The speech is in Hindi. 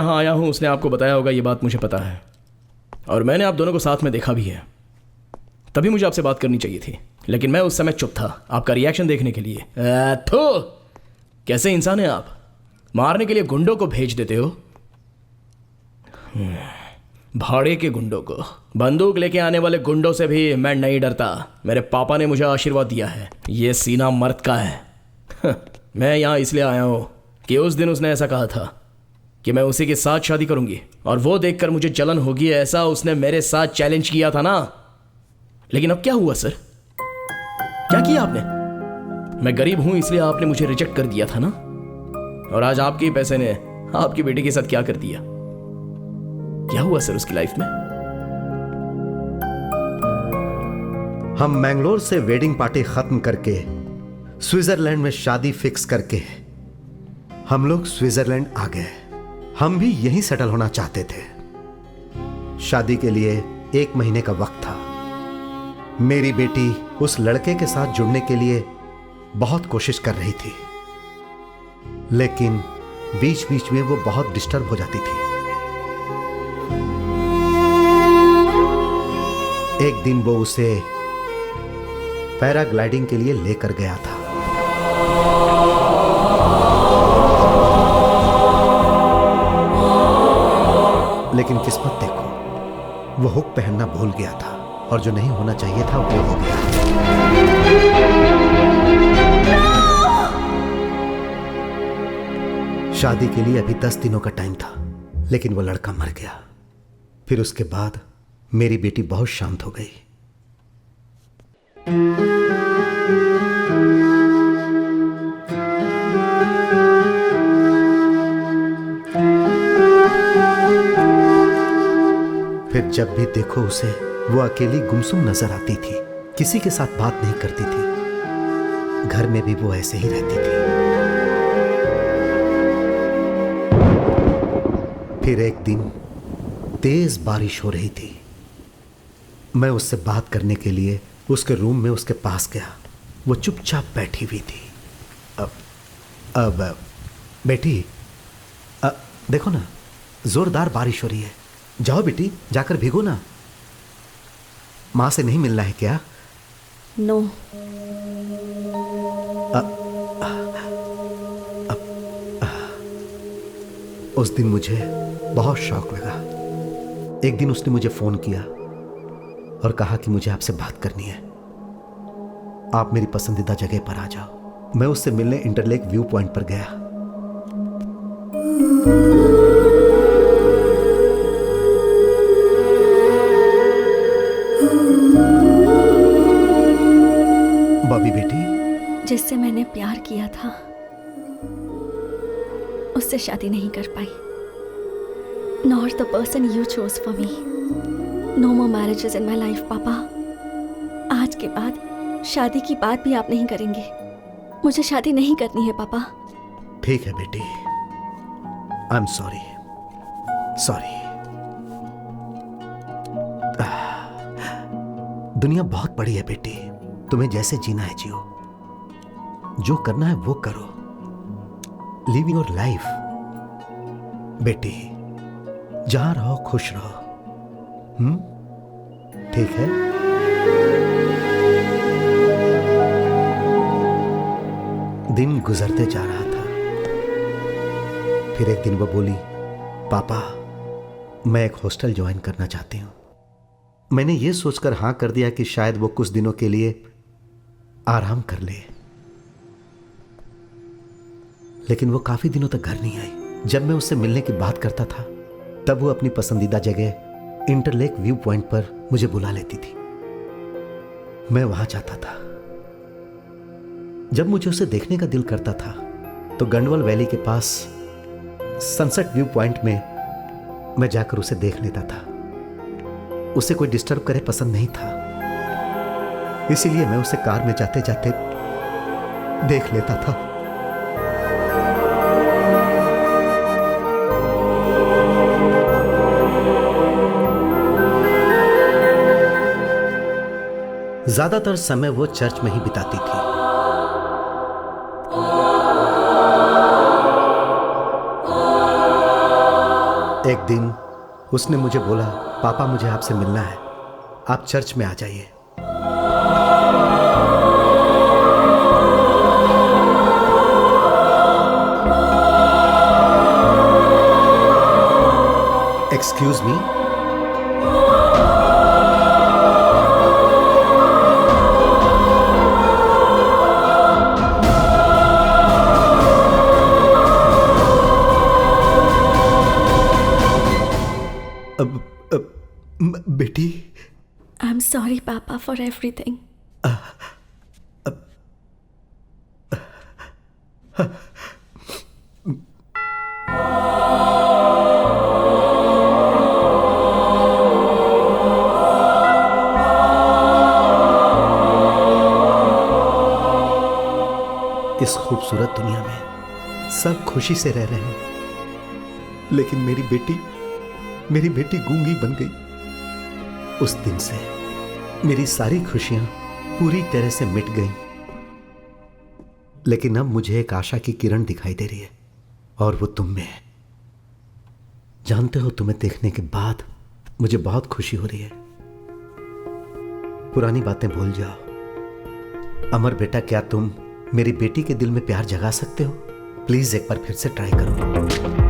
यहाँ आया हूँ उसने आपको बताया होगा, ये बात मुझे पता है, और मैंने आप दोनों को साथ में देखा भी है। तभी मुझे आपसे बात करनी चाहिए थी, लेकिन मैं उस समय चुप था आपका रिएक्शन देखने के लिए। थो, कैसे इंसान हैं आप, मारने के लिए गुंडों को भेज देते हो। भाड़े के गुंडों को। बंदूक लेके आने वाले गुंडों से भी मैं नहीं डरता। मेरे पापा ने मुझे आशीर्वाद दिया है, ये सीना मर्द का है। मैं यहाँ इसलिए आया हूँ कि उस दिन उसने ऐसा कहा था कि मैं उसी के साथ शादी करूंगी, और वो देखकर मुझे जलन होगी, ऐसा उसने मेरे साथ चैलेंज किया था ना। लेकिन अब क्या हुआ सर, क्या किया आपने? मैं गरीब हूं इसलिए आपने मुझे रिजेक्ट कर दिया था ना, और आज आपके ही पैसे ने आपकी बेटी के साथ क्या कर दिया? क्या हुआ सर उसकी लाइफ में? हम मैंगलोर से वेडिंग पार्टी खत्म करके स्विट्जरलैंड में शादी फिक्स करके हम लोग स्विट्जरलैंड आ गए। हम भी यहीं सेटल होना चाहते थे। शादी के लिए 1 महीने का वक्त था। मेरी बेटी उस लड़के के साथ जुड़ने के लिए बहुत कोशिश कर रही थी, लेकिन बीच बीच में वो बहुत डिस्टर्ब हो जाती थी। एक दिन वो उसे पैराग्लाइडिंग के लिए लेकर गया था। लेकिन किस्मत देखो, वो हुक पहनना भूल गया था, और जो नहीं होना चाहिए था वो हो गया। शादी के लिए अभी 10 दिनों का टाइम था, लेकिन वो लड़का मर गया। फिर उसके बाद मेरी बेटी बहुत शांत हो गई। फिर जब भी देखो उसे, वो अकेली गुमसुम नजर आती थी, किसी के साथ बात नहीं करती थी। घर में भी वो ऐसे ही रहती थी। फिर एक दिन तेज बारिश हो रही थी। मैं उससे बात करने के लिए उसके रूम में उसके पास गया। वो चुपचाप बैठी हुई थी। अब बेटी, देखो ना, जोरदार बारिश हो रही है। जाओ बेटी, जाकर भीगो ना। मां से नहीं मिलना है क्या? नो। उस दिन मुझे बहुत शौक लगा। एक दिन उसने मुझे फोन किया और कहा कि मुझे आपसे बात करनी है, आप मेरी पसंदीदा जगह पर आ जाओ। मैं उससे मिलने इंटरलेक व्यू पॉइंट पर गया। बॉबी बेटी, जिससे मैंने प्यार किया था उससे शादी नहीं कर पाई। Not the person you chose for me. No more marriages in my life papa. आज के बाद शादी की बात भी आप नहीं करेंगे। मुझे शादी नहीं करनी है पापा। ठीक है बेटी, आई एम सॉरी। दुनिया बहुत बड़ी है बेटी, तुम्हें जैसे जीना है जियो, जो करना है वो करो। लिव योर लाइफ बेटी, जहां रहो खुश रहो। ठीक है? दिन गुजरते जा रहा था। फिर एक दिन वो बोली, पापा मैं एक हॉस्टल ज्वाइन करना चाहती हूं। मैंने ये सोचकर हां कर दिया कि शायद वो कुछ दिनों के लिए आराम कर ले, लेकिन वो काफी दिनों तक घर नहीं आई। जब मैं उससे मिलने की बात करता था तब वो अपनी पसंदीदा जगह इंटरलेक व्यू पॉइंट पर मुझे बुला लेती थी। मैं वहां जाता था। जब मुझे उसे देखने का दिल करता था तो गंडवल वैली के पास सनसेट व्यू पॉइंट में मैं जाकर उसे देख लेता था। उसे कोई डिस्टर्ब करे पसंद नहीं था, इसीलिए मैं उसे कार में जाते जाते देख लेता था। ज्यादातर समय वो चर्च में ही बिताती थी। एक दिन उसने मुझे बोला, पापा मुझे आपसे मिलना है, आप चर्च में आ जाइए। एक्सक्यूज मी, बेटी। आई एम सॉरी पापा फॉर एवरीथिंग। इस खूबसूरत दुनिया में सब खुशी से रह रहे हैं, लेकिन मेरी बेटी गूंगी बन गई। उस दिन से मेरी सारी खुशियां पूरी तरह से मिट गईं। लेकिन अब मुझे एक आशा की किरण दिखाई दे रही है, और वो तुम में है। जानते हो, तुम्हें देखने के बाद मुझे बहुत खुशी हो रही है। पुरानी बातें भूल जाओ। अमर बेटा, क्या तुम मेरी बेटी के दिल में प्यार जगा सकते हो? प्लीज एक बार फिर से ट्राई करो।